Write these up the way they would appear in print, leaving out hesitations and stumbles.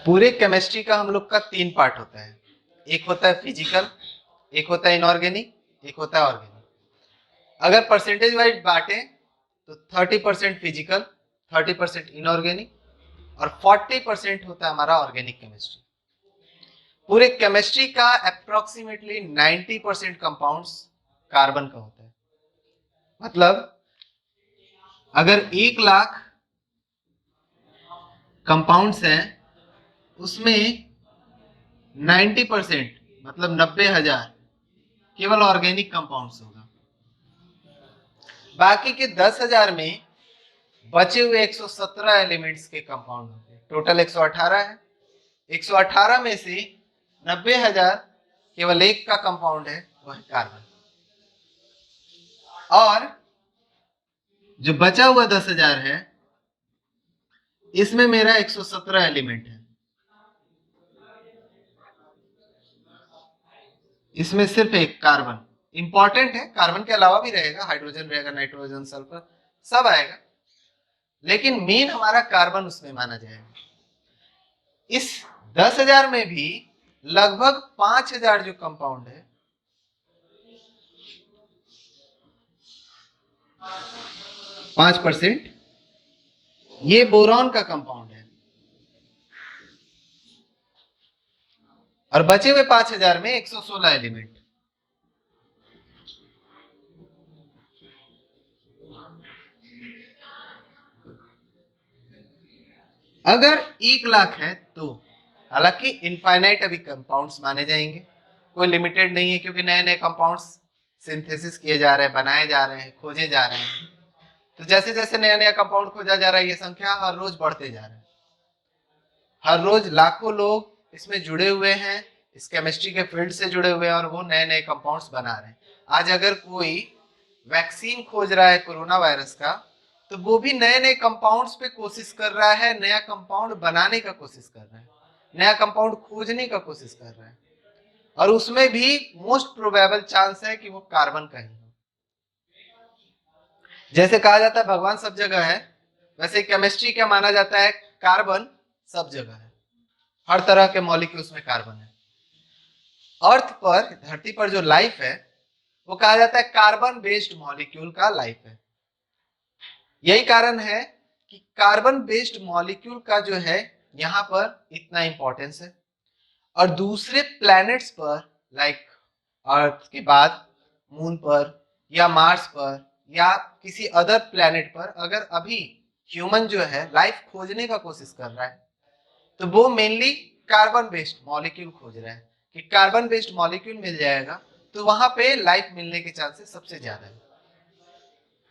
पूरे केमिस्ट्री का हम लोग का 3 पार्ट होता है। एक होता है फिजिकल, एक होता है इनऑर्गेनिक, एक होता है ऑर्गेनिक। अगर परसेंटेज वाइज बांटे तो 30% फिजिकल, 30% इनऑर्गेनिक और 40% होता है हमारा ऑर्गेनिक केमिस्ट्री। पूरे केमिस्ट्री का अप्रोक्सीमेटली 90% कंपाउंड्स कार्बन का होता है। मतलब अगर 1 लाख कंपाउंड्स हैं उसमें 90% मतलब 90,000 केवल ऑर्गेनिक कंपाउंड्स होगा। बाकी के 10,000 में बचे हुए 117 एलिमेंट्स के कंपाउंड होंगे। टोटल 118 है। 118 में से 90,000 केवल एक का कंपाउंड है, वो है कार्बन। और जो बचा हुआ 10,000 है इसमें मेरा 117 एलिमेंट है। इसमें सिर्फ एक कार्बन इंपॉर्टेंट है। कार्बन के अलावा भी रहेगा, हाइड्रोजन रहेगा, नाइट्रोजन, सल्फर सब आएगा, लेकिन मेन हमारा कार्बन उसमें माना जाएगा। इस 10,000 में भी लगभग 5,000 जो कंपाउंड है, 5% ये बोरॉन का कंपाउंड है। और बचे हुए 5,000 में 116 एलिमेंट। अगर 1 लाख है तो हालांकि इनफाइनाइट अभी कंपाउंड्स माने जाएंगे, कोई लिमिटेड नहीं है, क्योंकि नए नए कंपाउंड्स सिंथेसिस किए जा रहे हैं, बनाए जा रहे हैं, खोजे जा रहे हैं। तो जैसे जैसे नया नया कंपाउंड खोजा जा रहा है, ये संख्या हर रोज बढ़ते जा रहा है। हर रोज लाखों लोग इसमें जुड़े हुए हैं, इस केमिस्ट्री के फील्ड से जुड़े हुए हैं, और वो नए नए कंपाउंड्स बना रहे हैं। आज अगर कोई वैक्सीन खोज रहा है कोरोना वायरस का, तो वो भी नए नए कंपाउंड्स पे कोशिश कर रहा है, नया कंपाउंड बनाने का कोशिश कर रहा है, नया कंपाउंड खोजने का कोशिश कर रहा है। और उसमें भी मोस्ट प्रोबेबल चांस है कि वो कार्बन का ही हो। जैसे कहा जाता है भगवान सब जगह है, वैसे केमिस्ट्री क्या माना जाता है, कार्बन सब जगह है। हर तरह के मॉलिक्यूल्स में कार्बन है। अर्थ पर, धरती पर जो लाइफ है वो कहा जाता है कार्बन बेस्ड मॉलिक्यूल का लाइफ है। यही कारण है कि कार्बन बेस्ड मॉलिक्यूल का जो है यहां पर इतना इंपॉर्टेंस है। और दूसरे प्लैनेट्स पर, लाइक अर्थ के बाद मून पर या मार्स पर या किसी अदर प्लैनेट पर, अगर अभी ह्यूमन जो है लाइफ खोजने का कोशिश कर रहा है, तो वो मेनली कार्बन बेस्ड मॉलिक्यूल खोज रहा है कि कार्बन बेस्ड मॉलिक्यूल मिल जाएगा तो वहां पे लाइफ मिलने के चांसेस सबसे ज्यादा है।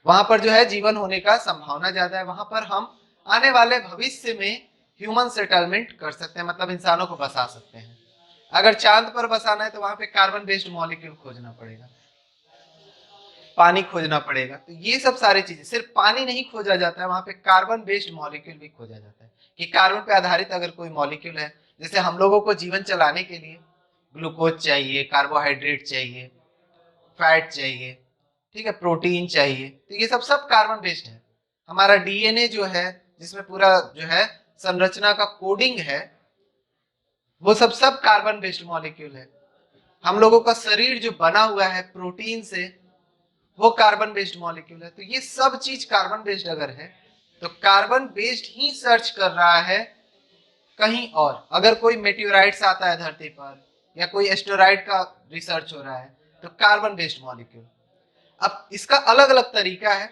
वहां पर जो है जीवन होने का संभावना ज्यादा है। वहां पर हम आने वाले भविष्य में ह्यूमन सेटलमेंट कर सकते हैं, मतलब इंसानों को बसा सकते हैं। अगर चांद पर बसाना है तो वहां पे कार्बन बेस्ड मॉलिक्यूल खोजना पड़ेगा, पानी खोजना पड़ेगा। तो ये सब सारी चीजें, सिर्फ पानी नहीं खोजा जाता है, वहां पे कार्बन बेस्ड मॉलिक्यूल भी खोजा जाता है कि कार्बन पे आधारित अगर कोई मॉलिक्यूल है, जैसे हम लोगों को जीवन चलाने के लिए ग्लूकोज चाहिए, कार्बोहाइड्रेट चाहिए, फैट चाहिए, ठीक है, प्रोटीन चाहिए, तो ये सब सब कार्बन बेस्ड है। हमारा डीएनए जो है, जिसमें पूरा जो है संरचना का कोडिंग है, वो सब सब कार्बन बेस्ड मॉलिक्यूल है। हम लोगों का शरीर जो बना हुआ है प्रोटीन से, वो कार्बन बेस्ड मॉलिक्यूल है। तो ये सब चीज कार्बन बेस्ड अगर है, तो कार्बन बेस्ड ही सर्च कर रहा है कहीं और। अगर कोई मेटेओराइट्स आता है धरती पर या कोई एस्टेरॉइड का रिसर्च हो रहा है, तो कार्बन बेस्ड मॉलिक्यूल। अब इसका अलग अलग तरीका है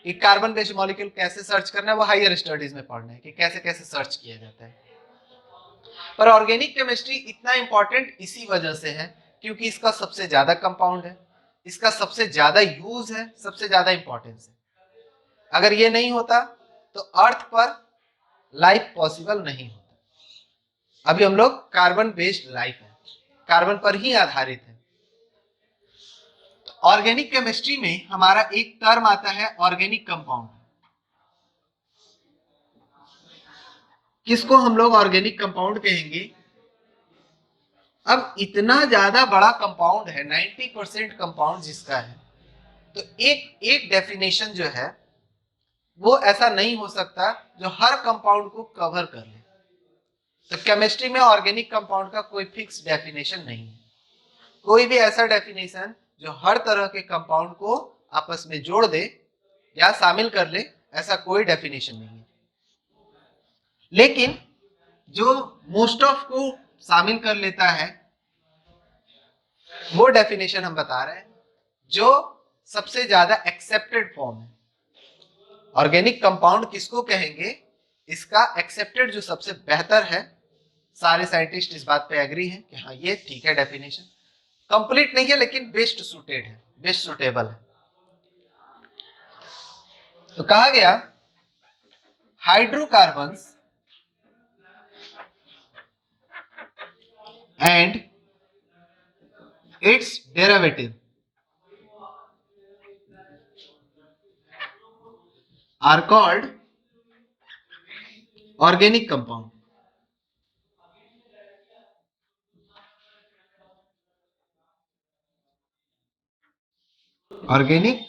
कि कार्बन बेस्ड मॉलिक्यूल कैसे सर्च करना है, वो हायर स्टडीज में पढ़ना है कि कैसे कैसे सर्च किया जाता है। पर ऑर्गेनिक केमिस्ट्री इतना इंपॉर्टेंट इसी वजह से है क्योंकि इसका सबसे ज्यादा कंपाउंड है, इसका सबसे ज्यादा यूज है, सबसे ज्यादा इंपॉर्टेंस है। अगर ये नहीं होता तो अर्थ पर लाइफ पॉसिबल नहीं होता। अभी हम लोग कार्बन बेस्ड लाइफ है, कार्बन पर ही आधारित है। ऑर्गेनिक केमिस्ट्री में हमारा एक टर्म आता है ऑर्गेनिक कंपाउंड। किसको हम लोग ऑर्गेनिक कंपाउंड कहेंगे? अब इतना ज्यादा बड़ा कंपाउंड है, 90% कंपाउंड जिसका है, तो एक एक डेफिनेशन जो है वो ऐसा नहीं हो सकता जो हर कंपाउंड को कवर कर ले। तो केमिस्ट्री में ऑर्गेनिक कंपाउंड का कोई फिक्स डेफिनेशन नहीं है, कोई भी ऐसा डेफिनेशन जो हर तरह के कंपाउंड को आपस में जोड़ दे या शामिल कर ले, ऐसा कोई डेफिनेशन नहीं है। लेकिन जो मोस्ट ऑफ को शामिल कर लेता है वो डेफिनेशन हम बता रहे हैं, जो सबसे ज्यादा एक्सेप्टेड फॉर्म है। ऑर्गेनिक कंपाउंड किसको कहेंगे, इसका एक्सेप्टेड जो सबसे बेहतर है, सारे साइंटिस्ट इस बात पे एग्री हैं कि हाँ ये ठीक है डेफिनेशन, कंप्लीट नहीं है लेकिन बेस्ट सूटेड है, बेस्ट सुटेबल है। तो कहा गया hydrocarbons and its derivative are called organic compound. Organic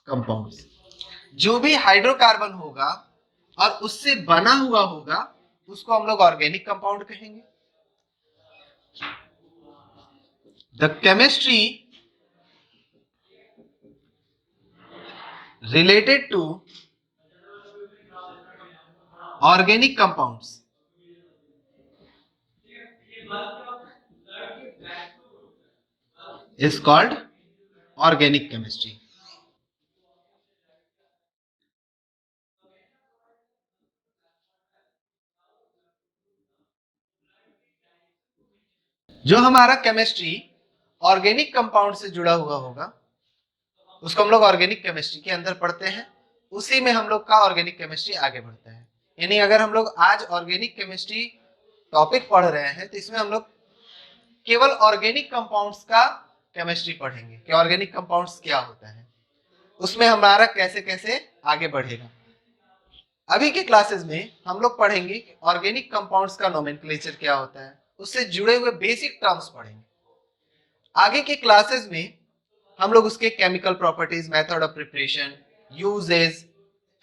compounds, जो भी हाइड्रोकार्बन होगा और उससे बना हुआ होगा उसको हम लोग ऑर्गेनिक कंपाउंड कहेंगे। The chemistry related to organic compounds is called organic chemistry. जो हमारा केमिस्ट्री ऑर्गेनिक कंपाउंड से जुड़ा हुआ होगा उसको हम लोग ऑर्गेनिक केमिस्ट्री के अंदर पढ़ते हैं, उसी में हम लोग का ऑर्गेनिक केमिस्ट्री आगे बढ़ता है। यानी अगर हम लोग आज ऑर्गेनिक केमिस्ट्री टॉपिक पढ़ रहे हैं तो इसमें हम लोग केवल ऑर्गेनिक कंपाउंड्स का केमिस्ट्री पढ़ेंगे कि ऑर्गेनिक कंपाउंड्स क्या होता है, उसमें हमारा कैसे कैसे आगे बढ़ेगा। अभी के क्लासेस में हम लोग पढ़ेंगे कि ऑर्गेनिक कंपाउंड्स का नोमेनक्लेचर क्या होता है, उससे जुड़े हुए बेसिक टर्म्स पढ़ेंगे। आगे के क्लासेस में हम लोग उसके chemical properties, method of preparation, uses,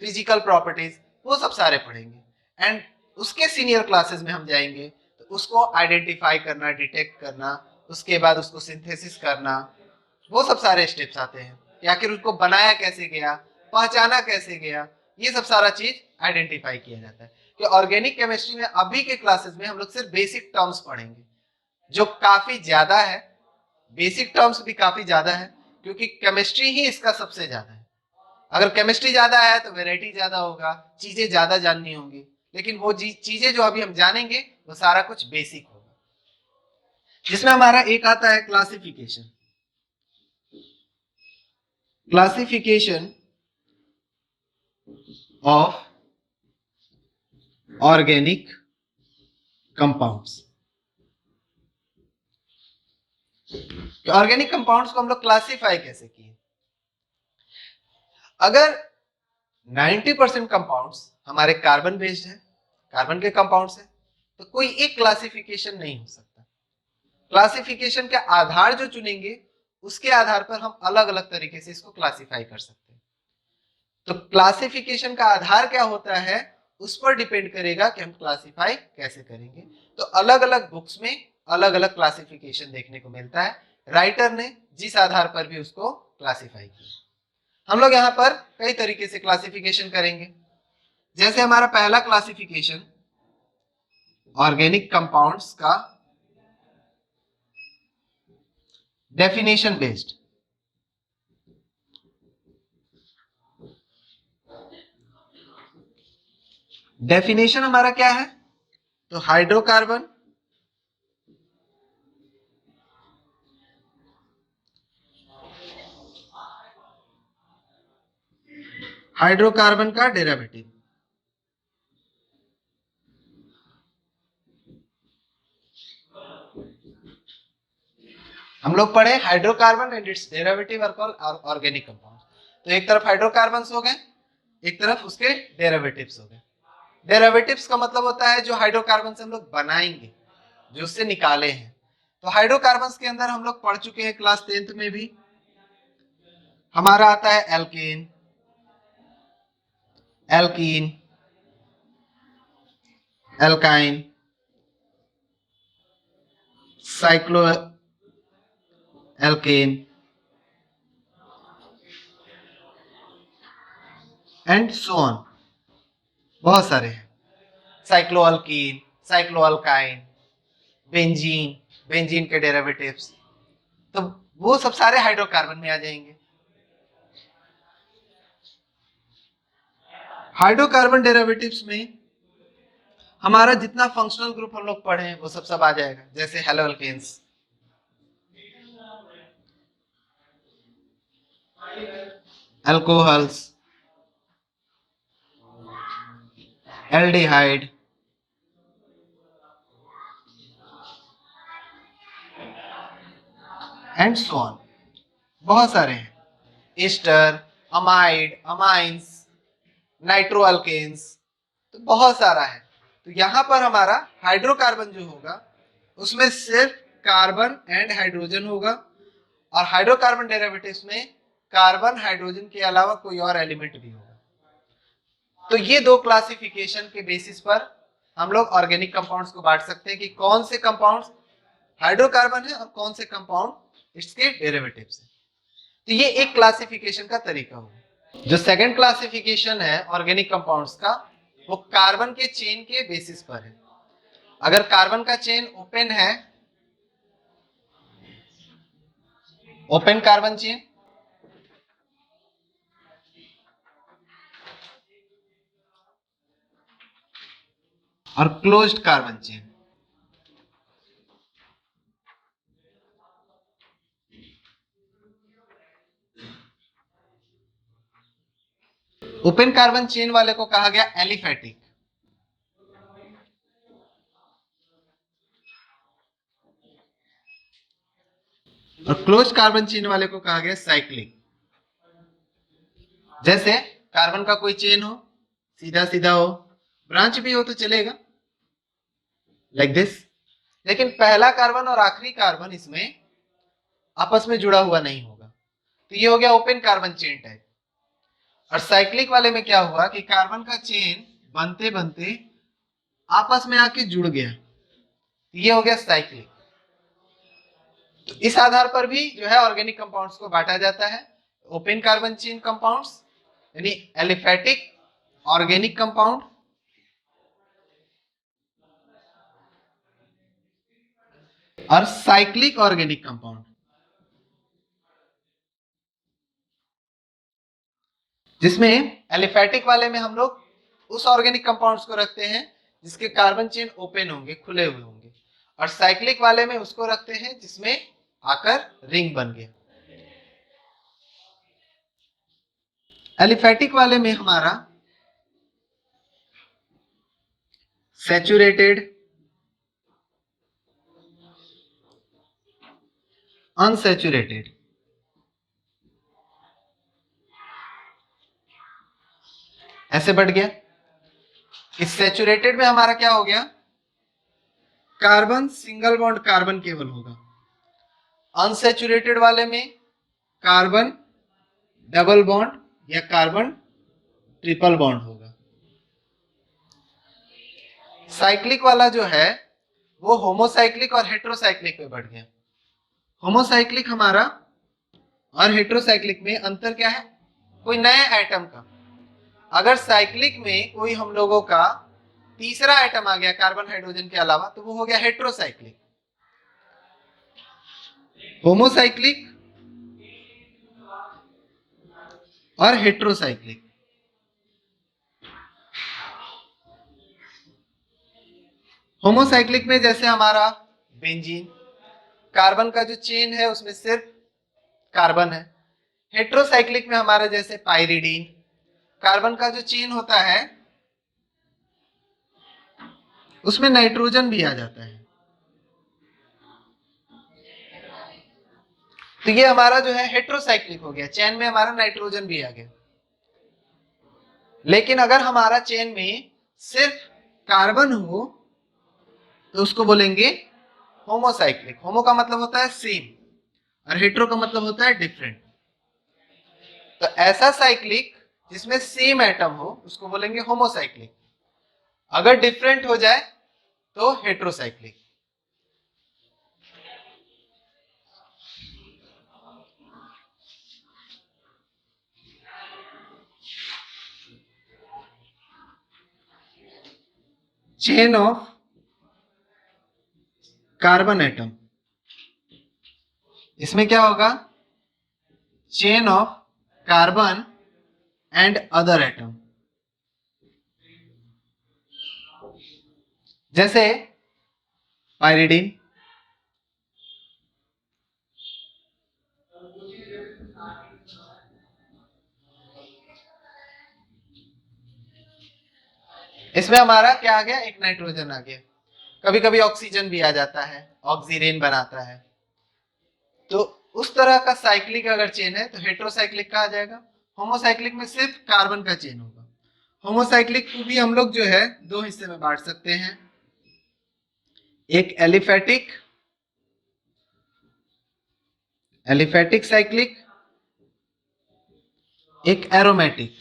physical properties, वो सब सारे पढ़ेंगे। एंड उसके सीनियर क्लासेस में हम जाएंगे तो उसको आइडेंटिफाई करना, डिटेक्ट करना, उसके बाद उसको सिंथेसिस करना, वो सब सारे स्टेप्स आते हैं कि आखिर उसको बनाया कैसे गया, पहचाना कैसे गया, ये सब सारा चीज आइडेंटिफाई किया जाता है। कि ऑर्गेनिक केमिस्ट्री में अभी के क्लासेस में हम लोग सिर्फ बेसिक टर्म्स पढ़ेंगे, जो काफी ज्यादा है, बेसिक टर्म्स भी काफी ज्यादा है क्योंकि केमिस्ट्री ही इसका सबसे ज्यादा है। अगर केमिस्ट्री ज्यादा है तो वैरायटी ज्यादा होगा, चीजें ज्यादा जाननी होंगी, लेकिन वो चीजें जो अभी हम जानेंगे वो सारा कुछ बेसिक होगा। जिसमें हमारा एक आता है classification, classification of organic compounds. Organic compounds को हम लोग क्लासिफाई कैसे किए। अगर 90% कंपाउंड्स हमारे कार्बन बेस्ड है, कार्बन के कंपाउंड्स है, तो कोई एक क्लासिफिकेशन नहीं हो सकता। क्लासिफिकेशन के आधार जो चुनेंगे उसके आधार पर हम अलग अलग तरीके से इसको क्लासिफाई कर सकते हैं। तो क्लासिफिकेशन का आधार क्या होता है उस पर डिपेंड करेगा कि हम क्लासिफाई कैसे करेंगे। तो अलग अलग बुक्स में अलग अलग क्लासिफिकेशन देखने को मिलता है, राइटर ने जिस आधार पर भी उसको क्लासिफाई किया। हम लोग यहाँ पर कई तरीके से क्लासिफिकेशन करेंगे। जैसे हमारा पहला क्लासिफिकेशन ऑर्गेनिक कंपाउंड्स का डेफिनेशन बेस्ड। डेफिनेशन हमारा क्या है, तो हाइड्रोकार्बन हाइड्रोकार्बन का डेरिवेटिव। हम लोग पढ़े hydrocarbon and its derivative are called organic compound. तो एक तरफ हाइड्रोकार्बन्स हो गए, एक तरफ उसके डेरिवेटिव्स हो गए। डेरिवेटिव्स का मतलब होता है जो हाइड्रोकार्बन से हम लोग बनाएंगे, जो उससे निकाले हैं। तो हाइड्रोकार्बन्स के अंदर हम लोग पढ़ चुके हैं क्लास 10th में भी। हमारा आता है alkane, alkene, alkyne, cycloalkane and so on, बहुत सारे हैं। साइक्लोअल्कीन, साइक्लोअल्काइन, बेंजीन, बेंजीन के डेरिवेटिव्स, तो वो सब सारे हाइड्रोकार्बन में आ जाएंगे। हाइड्रोकार्बन डेरिवेटिव्स में हमारा जितना फंक्शनल ग्रुप हम लोग पढ़े हैं वो सब आ जाएगा, जैसे haloalkanes, alcohols, aldehyde, and so on, बहुत सारे हैं। एस्टर, अमाइड, अमाइंस, नाइट्रोअल्केन्स, तो बहुत सारा है। तो यहां पर हमारा हाइड्रोकार्बन जो होगा उसमें सिर्फ कार्बन एंड हाइड्रोजन होगा, और हाइड्रोकार्बन डेरिवेटिव्स में कार्बन हाइड्रोजन के अलावा कोई और एलिमेंट भी होगा। तो ये दो क्लासिफिकेशन के बेसिस पर हम लोग ऑर्गेनिक कंपाउंड्स को बांट सकते हैं कि कौन से कंपाउंड्स हाइड्रोकार्बन है और कौन से कंपाउंड इसके डेरिवेटिव्स है। तो ये एक क्लासिफिकेशन का तरीका होगा। जो सेकंड क्लासिफिकेशन है ऑर्गेनिक कंपाउंड्स का, वो कार्बन के चेन के बेसिस पर है। अगर कार्बन का चेन ओपन है, ओपन कार्बन चेन, और closed carbon chain, open carbon chain वाले को कहा गया एलिफैटिक, और क्लोज्ड कार्बन चेन वाले को कहा गया साइक्लिक। जैसे कार्बन का कोई चेन हो, सीधा सीधा हो, ब्रांच भी हो तो चलेगा, लाइक दिस, लेकिन पहला कार्बन और आखिरी कार्बन इसमें आपस में जुड़ा हुआ नहीं होगा, तो ये हो गया ओपन कार्बन चेन टाइप। और साइक्लिक वाले में क्या हुआ कि कार्बन का चेन बनते बनते आपस में आके जुड़ गया, ये हो गया साइक्लिक। तो इस आधार पर भी जो है ऑर्गेनिक कंपाउंड्स को बांटा जाता है, ओपन कार्बन चेन कंपाउंड्स यानी एलिफैटिक ऑर्गेनिक कंपाउंड, और साइक्लिक ऑर्गेनिक कंपाउंड। जिसमें एलिफैटिक वाले में हम लोग उस ऑर्गेनिक कंपाउंड्स को रखते हैं जिसके कार्बन चेन ओपन होंगे, खुले हुए होंगे, और साइक्लिक वाले में उसको रखते हैं जिसमें आकर रिंग बन गया। एलिफैटिक वाले में हमारा सैचुरेटेड, अनसैचुरेटेड, ऐसे बढ़ गया। इस सैचुरेटेड में हमारा क्या हो गया, कार्बन सिंगल बॉन्ड कार्बन केवल होगा। अनसैचुरेटेड वाले में कार्बन डबल बॉन्ड या कार्बन ट्रिपल बॉन्ड होगा। साइक्लिक वाला जो है वो होमोसाइक्लिक और हेट्रोसाइक्लिक में बढ़ गया। होमोसाइक्लिक हमारा और हेट्रोसाइक्लिक में अंतर क्या है, कोई नए एटम का। अगर साइक्लिक में कोई हम लोगों का तीसरा एटम आ गया कार्बन हाइड्रोजन के अलावा, तो वो हो गया हेट्रोसाइक्लिक। होमोसाइक्लिक और हेट्रोसाइक्लिक। होमोसाइक्लिक में जैसे हमारा बेंजीन, कार्बन का जो चेन है उसमें सिर्फ कार्बन है। हेट्रोसाइक्लिक में हमारा जैसे पाइरिडीन, कार्बन का जो चेन होता है उसमें नाइट्रोजन भी आ जाता है। तो ये हमारा जो है हेट्रोसाइक्लिक हो गया, चेन में हमारा नाइट्रोजन भी आ गया। लेकिन अगर हमारा चेन में सिर्फ कार्बन हो तो उसको बोलेंगे होमोसाइक्लिक। होमो का मतलब होता है सेम और हेट्रो का मतलब होता है डिफरेंट। तो ऐसा साइक्लिक जिसमें सेम एटम हो उसको बोलेंगे होमोसाइक्लिक, अगर डिफरेंट हो जाए तो heterocyclic. Chain of carbon atom, इसमें क्या होगा, chain of carbon and other atom, जैसे पायरिडीन, इसमें हमारा क्या आ गया, एक नाइट्रोजन आ गया, कभी कभी ऑक्सीजन भी आ जाता है, ऑक्सीरेन बनाता है। तो उस तरह का साइक्लिक अगर चेन है तो हेट्रोसाइक्लिक कहा जाएगा। होमोसाइक्लिक में सिर्फ कार्बन का चेन होगा। होमोसाइक्लिक को भी हम लोग जो है दो हिस्से में बांट सकते हैं, एक एलिफेटिक, एलिफेटिक साइक्लिक, एक एरोमेटिक।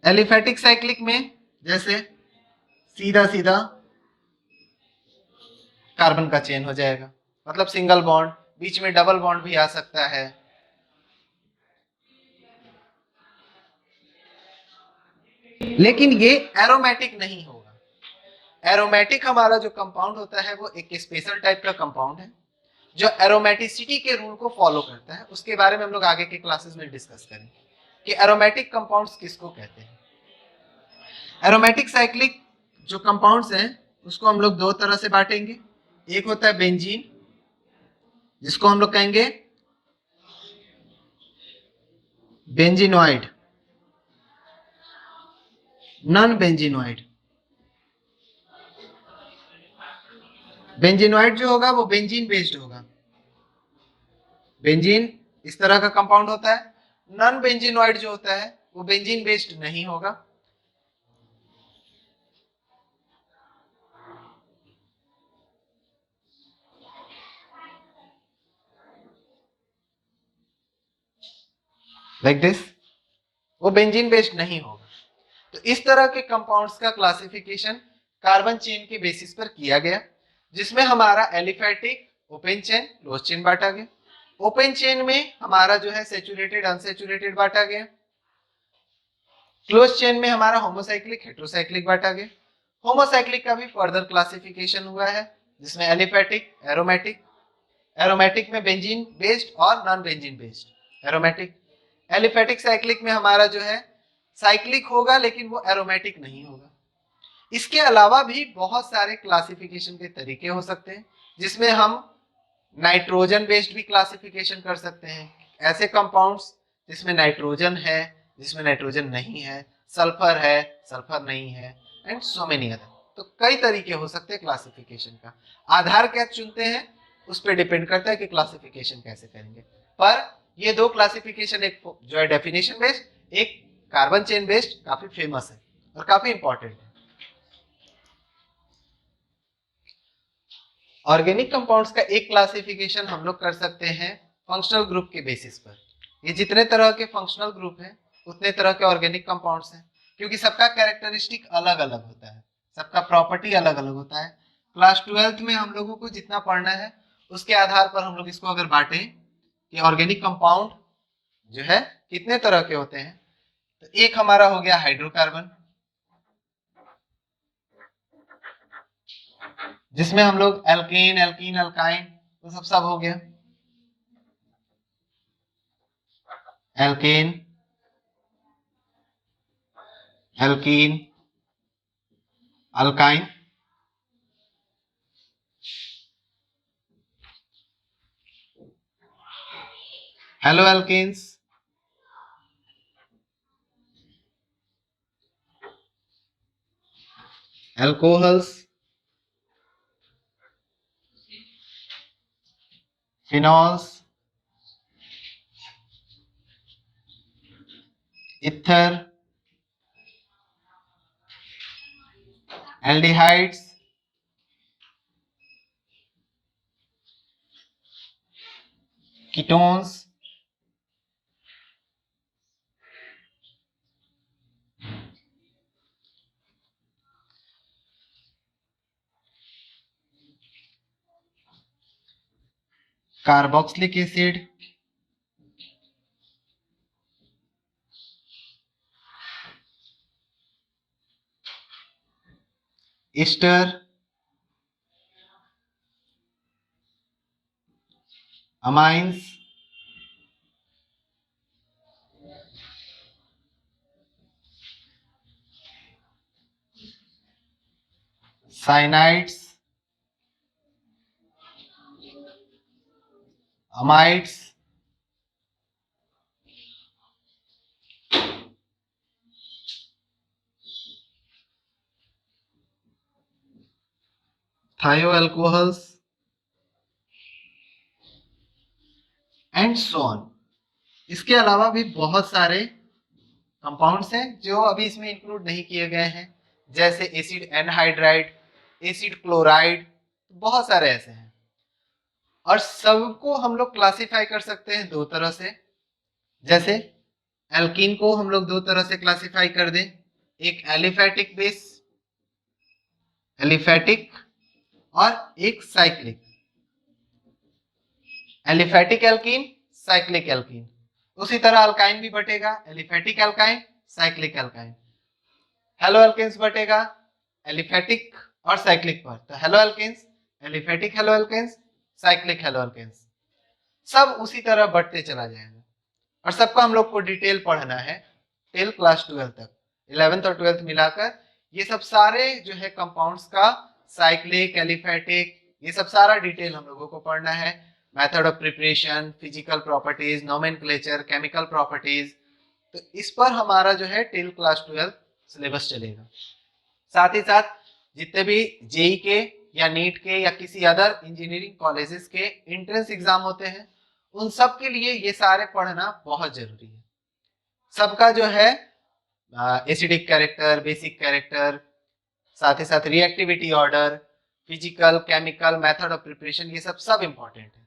एलिफेटिक साइक्लिक में जैसे सीधा सीधा कार्बन का चेन हो जाएगा, मतलब सिंगल बॉन्ड, बीच में डबल बॉन्ड भी आ सकता है। लेकिन ये एरोमेटिक नहीं होगा। एरोमेटिक हमारा जो कंपाउंड होता है वो एक स्पेशल टाइप का कंपाउंड है जो एरोमेटिसिटी के रूल को फॉलो करता है। उसके बारे में हम लोग आगे के क्लासेस में डिस्कस करेंगे कि एरोमेटिक कंपाउंड्स किसको कहते हैं। एरोमेटिक साइक्लिक जो कंपाउंड्स हैं उसको हम लोग दो तरह से बांटेंगे। एक होता है बेंजीन, जिसको हम लोग कहेंगे बेंजीनोइड, नॉन बेंजीनोइड। बेंजीनोइड जो होगा वो बेंजीन बेस्ड होगा, बेंजीन इस तरह का कंपाउंड होता है। नॉन बेंजीनोइड जो होता है वो बेंजीन बेस्ड नहीं होगा। लाइक दिस, वो बेंजीन बेस्ड नहीं होगा। तो इस तरह के कंपाउंड्स का क्लासिफिकेशन कार्बन चेन के बेसिस पर किया गया, जिसमें हमारा aliphatic, open chain, close chain बांटा गया। ओपन चेन में हमारा जो है सेचुरेटेड, अनसेचुरेटेड बांटा गया। क्लोज चेन में हमारा होमोसाइक्लिक, हेट्रोसाइक्लिक बांटा गया। होमोसाइक्लिक का भी फर्दर क्लासिफिकेशन हुआ है, जिसमें एलिफेटिक, एरोमेटिक, एरोमेटिक में बेंजीन बेस्ड और non benzene based aromatic. Aliphatic cyclic में हमारा जो है साइक्लिक होगा लेकिन वो एरोमेटिक नहीं होगा। इसके अलावा भी बहुत सारे क्लासिफिकेशन के तरीके हो सकते हैं, जिसमें हम नाइट्रोजन बेस्ड भी क्लासिफिकेशन कर सकते हैं, ऐसे कंपाउंड्स जिसमें नाइट्रोजन है, जिसमें नाइट्रोजन नहीं है, सल्फर है, सल्फर नहीं है, एंड सो मेनी अदर। तो कई तरीके हो सकते हैं क्लासिफिकेशन का। आधार क्या चुनते हैं उस पर डिपेंड करता है कि क्लासिफिकेशन कैसे करेंगे। पर ये दो क्लासिफिकेशन, एक जो है डेफिनेशन बेस्ड, एक कार्बन चेन बेस्ड, काफी फेमस है और काफी इंपॉर्टेंट है। ऑर्गेनिक कंपाउंड्स का एक क्लासिफिकेशन हम लोग कर सकते हैं फंक्शनल ग्रुप के बेसिस पर। ये जितने तरह के फंक्शनल ग्रुप हैं उतने तरह के ऑर्गेनिक कंपाउंड्स हैं, क्योंकि सबका कैरेक्टरिस्टिक अलग अलग होता है, सबका प्रॉपर्टी अलग अलग होता है। क्लास 12th में हम लोगों को जितना पढ़ना है उसके आधार पर हम लोग इसको अगर बांटें कि ऑर्गेनिक कंपाउंड जो है कितने तरह के होते हैं, तो एक हमारा हो गया हाइड्रोकार्बन, जिसमें हम लोग एल्केन, एल्कीन, अल्काइन तो सब हो गया। Alkane, alkene, alkyne, haloalkanes, alcohols, phenols, ether, aldehydes, ketones, carboxylic acid, ester, amines, cyanides, amides, thioalcohols and so on. इसके अलावा भी बहुत सारे कंपाउंड्स हैं जो अभी इसमें इंक्लूड नहीं किए गए हैं, जैसे एसिड एनहाइड्राइड, एसिड क्लोराइड, बहुत सारे ऐसे हैं। और सबको हम लोग क्लासिफाई कर सकते हैं दो तरह से। जैसे एल्कीन को हम लोग दो तरह से क्लासिफाई कर दें, एक एलिफैटिक बेस, एलिफैटिक, और एक cyclic. Aliphatic alkene, cyclic alkene. उसी तरह अल्काइन भी बटेगा, aliphatic alkyne, cyclic alkyne. Haloalkanes बटेगा एलिफैटिक और साइक्लिक पर, तो haloalkanes, aliphatic haloalkanes, cyclic haloalkanes, सब उसी तरह बढ़ते चला जाएगा। और सबका हम लोग को डिटेल पढ़ना है टिल क्लास 12 तक, 11th और 12th मिलाकर। ये सब सारे जो है कंपाउंड्स का साइक्लिक, एलिफैटिक, ये सब सारा डिटेल हम लोगों को पढ़ना है। Method of preparation, physical properties, nomenclature, chemical properties, तो इस पर हमारा जो है टिल क्लास 12 सिलेबस चलेगा। साथ ही साथ जितने भी जेई के या नीट के या किसी अदर इंजीनियरिंग कॉलेजेस के एंट्रेंस एग्जाम होते हैं, उन सब के लिए ये सारे पढ़ना बहुत जरूरी है। सबका जो है एसिडिक कैरेक्टर, बेसिक कैरेक्टर, साथ ही साथ reactivity order, physical, chemical, method of preparation, ये सब इंपॉर्टेंट है।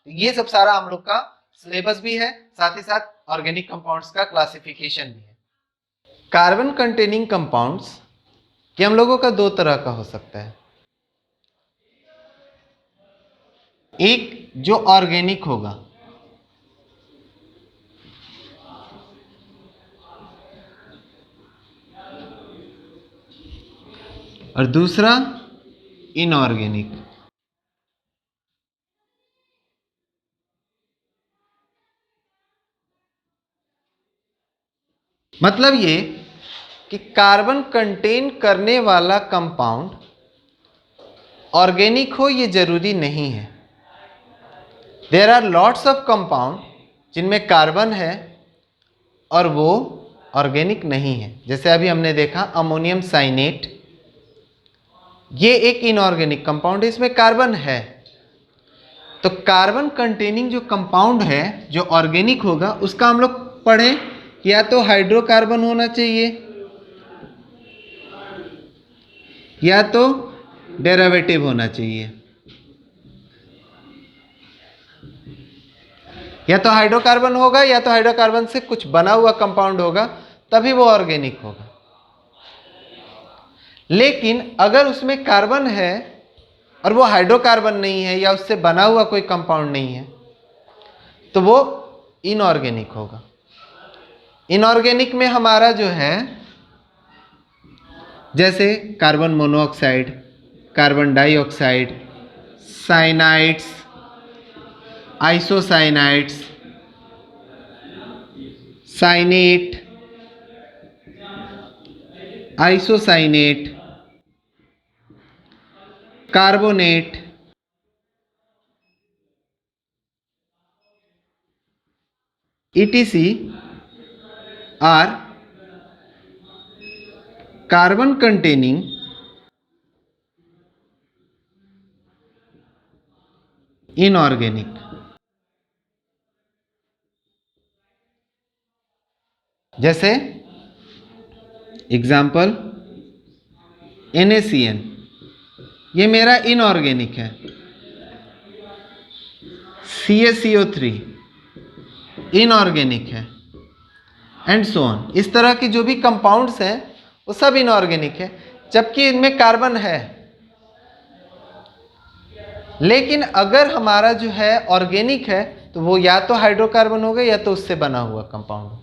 तो ये सब सारा हम लोग का सिलेबस भी है, साथ ही साथ ऑर्गेनिक कंपाउंड्स का क्लासिफिकेशन भी है। कार्बन कंटेनिंग कंपाउंड्स कि हम लोगों का दो तरह का हो सकता है। एक जो ऑर्गेनिक होगा, और दूसरा इनऑर्गेनिक। मतलब ये कि कार्बन कंटेन करने वाला कंपाउंड ऑर्गेनिक हो ये जरूरी नहीं है। There are lots of compound जिनमें कार्बन है और वो ऑर्गेनिक नहीं है। जैसे अभी हमने देखा अमोनियम साइनेट, ये एक इनऑर्गेनिक कंपाउंड है, इसमें कार्बन है। तो कार्बन कंटेनिंग जो कंपाउंड है जो ऑर्गेनिक होगा, उसका हम लोग पढ़ें, या तो हाइड्रोकार्बन होना चाहिए या तो डेरिवेटिव होना चाहिए। या तो हाइड्रोकार्बन होगा या तो हाइड्रोकार्बन से कुछ बना हुआ कंपाउंड होगा, तभी वो ऑर्गेनिक होगा। लेकिन अगर उसमें कार्बन है और वो हाइड्रोकार्बन नहीं है या उससे बना हुआ कोई कंपाउंड नहीं है, तो वो इनऑर्गेनिक होगा। इनऑर्गेनिक में हमारा जो है, जैसे carbon monoxide, carbon dioxide, cyanides, isocyanides, cyanate, isocyanate, carbonate, etc are carbon containing inorganic। जैसे एग्जाम्पल NaCN, ये मेरा इनऑर्गेनिक है। CaCO3 इनऑर्गेनिक है, एंड सो ऑन। इस तरह की जो भी कंपाउंड्स हैं वो सब इनऑर्गेनिक है, जबकि इनमें कार्बन है। लेकिन अगर हमारा जो है ऑर्गेनिक है, तो वो या तो हाइड्रोकार्बन होगा या तो उससे बना हुआ कंपाउंड होगा।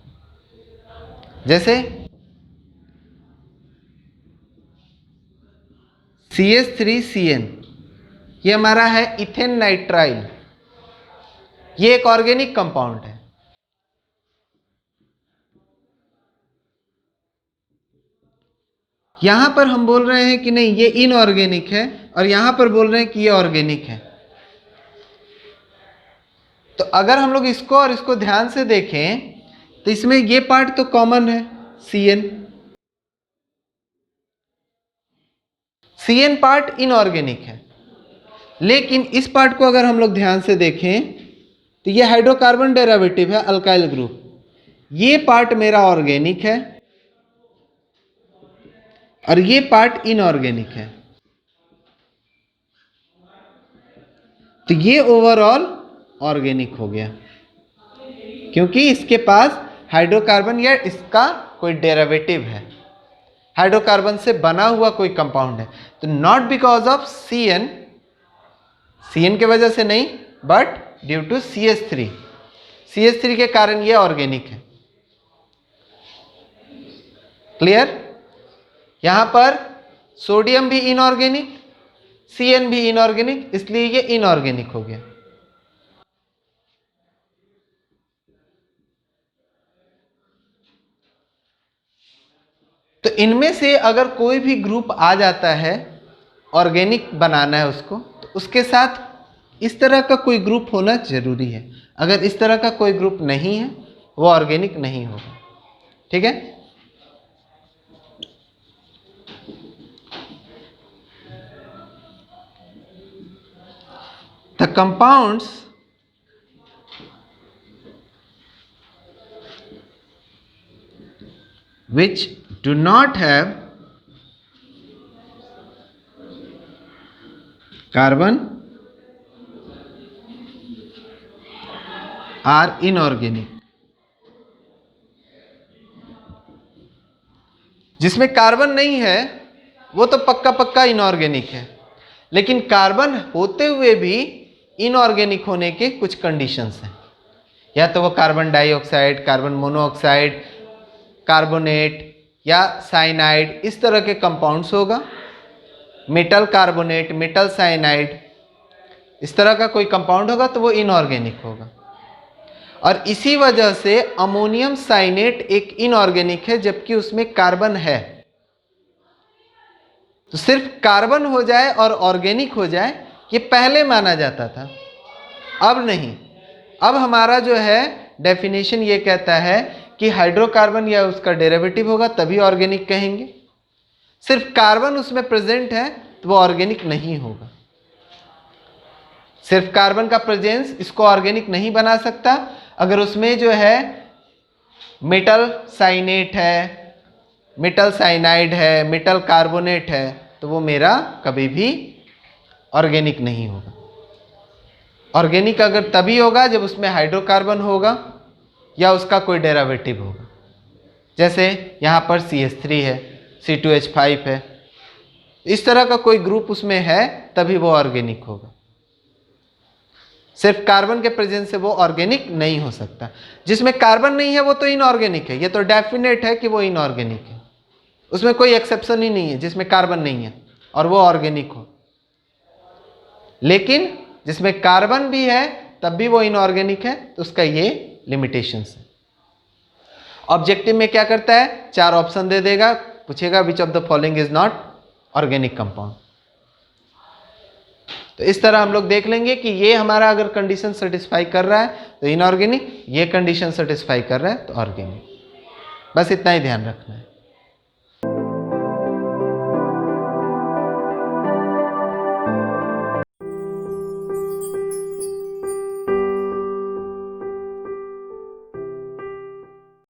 जैसे CH3CN, ये हमारा है इथेन नाइट्राइल, ये एक ऑर्गेनिक कंपाउंड है। यहां पर हम बोल रहे हैं कि नहीं ये इनऑर्गेनिक है, और यहां पर बोल रहे हैं कि ये ऑर्गेनिक है। तो अगर हम लोग इसको और इसको ध्यान से देखें तो इसमें ये पार्ट तो कॉमन है, CN। CN पार्ट इनऑर्गेनिक है, लेकिन इस पार्ट को अगर हम लोग ध्यान से देखें तो ये हाइड्रोकार्बन डेरिवेटिव है, अल्काइल ग्रुप। ये पार्ट मेरा ऑर्गेनिक है और ये पार्ट इनऑर्गेनिक है। तो ये ओवरऑल ऑर्गेनिक हो गया, क्योंकि इसके पास हाइड्रोकार्बन या इसका कोई डेरिवेटिव है, हाइड्रोकार्बन से बना हुआ कोई कंपाउंड है। तो not because of CN, CN के वजह से नहीं, but due to CH3, CH3 के कारण ये ऑर्गेनिक है। क्लियर? यहां पर सोडियम भी इनऑर्गेनिक, CN भी इनऑर्गेनिक, इसलिए ये इनऑर्गेनिक हो गया। तो इनमें से अगर कोई भी ग्रुप आ जाता है, ऑर्गेनिक बनाना है उसको, तो उसके साथ इस तरह का कोई ग्रुप होना जरूरी है। अगर इस तरह का कोई ग्रुप नहीं है, वो ऑर्गेनिक नहीं होगा। ठीक है? The compounds which do not have carbon are inorganic। जिसमें कार्बन नहीं है वो तो पक्का पक्का इनऑर्गेनिक है, लेकिन कार्बन होते हुए भी इनऑर्गेनिक होने के कुछ कंडीशंस हैं। या तो वो carbon dioxide, carbon monoxide, carbonate या साइनाइड, इस तरह के कंपाउंड्स होगा। मेटल कार्बोनेट, मेटल साइनाइड, इस तरह का कोई कंपाउंड होगा तो वो इनऑर्गेनिक होगा। और इसी वजह से अमोनियम साइनेट एक इनऑर्गेनिक है, जबकि उसमें कार्बन है। तो सिर्फ कार्बन हो जाए और ऑर्गेनिक हो जाए, ये पहले माना जाता था, अब नहीं। अब हमारा जो है डेफिनेशन ये कहता है कि हाइड्रोकार्बन या उसका डेरिवेटिव होगा तभी ऑर्गेनिक कहेंगे। सिर्फ कार्बन उसमें प्रेजेंट है तो वो ऑर्गेनिक नहीं होगा। सिर्फ कार्बन का प्रेजेंस इसको ऑर्गेनिक नहीं बना सकता। अगर उसमें जो है मेटल साइनेट है, मेटल साइनाइड है, मेटल कार्बोनेट है, तो वो मेरा कभी भी ऑर्गेनिक नहीं होगा। ऑर्गेनिक अगर तभी होगा जब उसमें हाइड्रोकार्बन होगा या उसका कोई डेरिवेटिव होगा। जैसे यहाँ पर CH3 है, C2H5 है, इस तरह का कोई ग्रुप उसमें है तभी वो ऑर्गेनिक होगा। सिर्फ कार्बन के प्रेजेंस से वो ऑर्गेनिक नहीं हो सकता। जिसमें कार्बन नहीं है वो तो इनऑर्गेनिक है, ये तो डेफिनेट है कि वो इनऑर्गेनिक है। उसमें कोई एक्सेप्शन ही नहीं है जिसमें कार्बन नहीं है और वो ऑर्गेनिक हो। लेकिन जिसमें कार्बन भी है तब भी वो इनऑर्गेनिक है, तो उसका ये लिमिटेशंस है। ऑब्जेक्टिव में क्या करता है, 4 ऑप्शन दे देगा, पूछेगा which of the following is not organic compound. तो इस तरह हम लोग देख लेंगे कि ये हमारा अगर कंडीशन सेटिस्फाई कर रहा है तो इनऑर्गेनिक, ये कंडीशन सेटिस्फाई कर रहा है तो ऑर्गेनिक। बस इतना ही ध्यान रखना है।